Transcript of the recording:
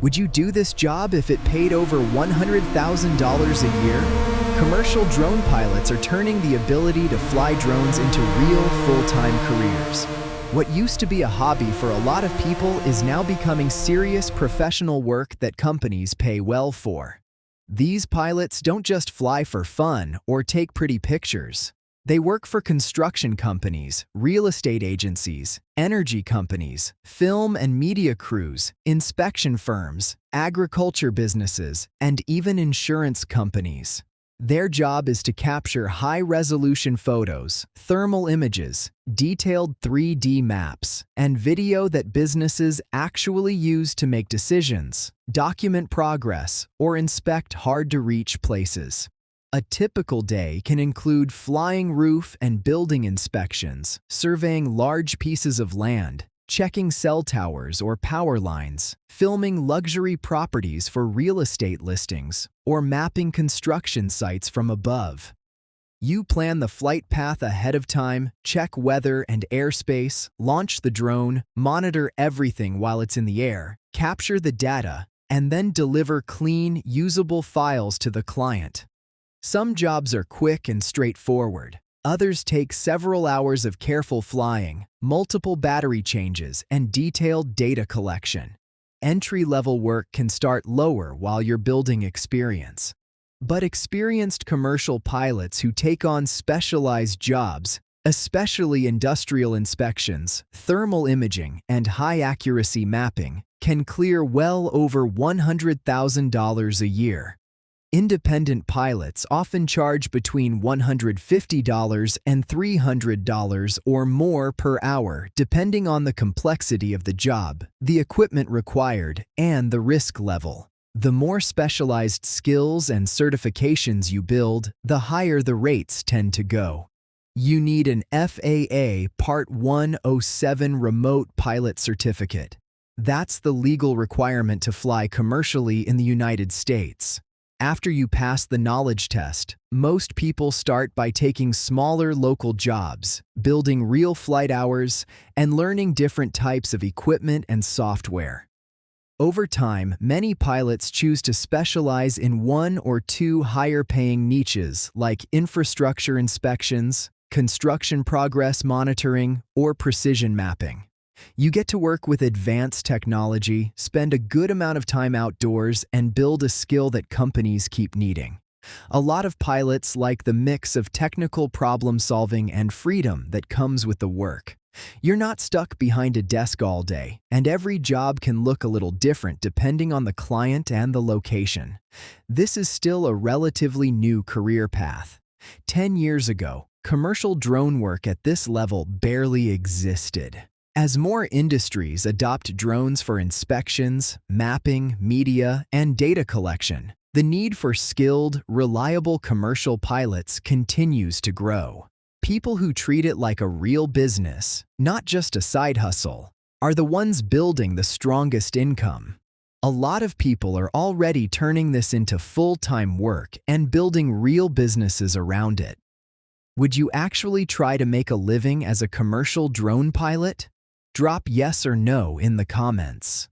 Would you do this job if it paid over $100,000 a year? Commercial drone pilots are turning the ability to fly drones into real full-time careers. What used to be a hobby for a lot of people is now becoming serious professional work that companies pay well for. These pilots don't just fly for fun or take pretty pictures. They work for construction companies, real estate agencies, energy companies, film and media crews, inspection firms, agriculture businesses, and even insurance companies. Their job is to capture high-resolution photos, thermal images, detailed 3D maps, and video that businesses actually use to make decisions, document progress, or inspect hard-to-reach places. A typical day can include flying roof and building inspections, surveying large pieces of land, checking cell towers or power lines, filming luxury properties for real estate listings, or mapping construction sites from above. You plan the flight path ahead of time, check weather and airspace, launch the drone, monitor everything while it's in the air, capture the data, and then deliver clean, usable files to the client. Some jobs are quick and straightforward. Others take several hours of careful flying, multiple battery changes, and detailed data collection. Entry-level work can start lower while you're building experience. But experienced commercial pilots who take on specialized jobs, especially industrial inspections, thermal imaging, and high-accuracy mapping, can clear well over $100,000 a year. Independent pilots often charge between $150 and $300 or more per hour, depending on the complexity of the job, the equipment required, and the risk level. The more specialized skills and certifications you build, the higher the rates tend to go. You need an FAA Part 107 remote pilot certificate. That's the legal requirement to fly commercially in the United States. After you pass the knowledge test, most people start by taking smaller local jobs, building real flight hours, and learning different types of equipment and software. Over time, many pilots choose to specialize in one or two higher-paying niches like infrastructure inspections, construction progress monitoring, or precision mapping. You get to work with advanced technology, spend a good amount of time outdoors, and build a skill that companies keep needing. A lot of pilots like the mix of technical problem-solving and freedom that comes with the work. You're not stuck behind a desk all day, and every job can look a little different depending on the client and the location. This is still a relatively new career path. 10 years ago, commercial drone work at this level barely existed. As more industries adopt drones for inspections, mapping, media, and data collection, the need for skilled, reliable commercial pilots continues to grow. People who treat it like a real business, not just a side hustle, are the ones building the strongest income. A lot of people are already turning this into full-time work and building real businesses around it. Would you actually try to make a living as a commercial drone pilot? Drop yes or no in the comments.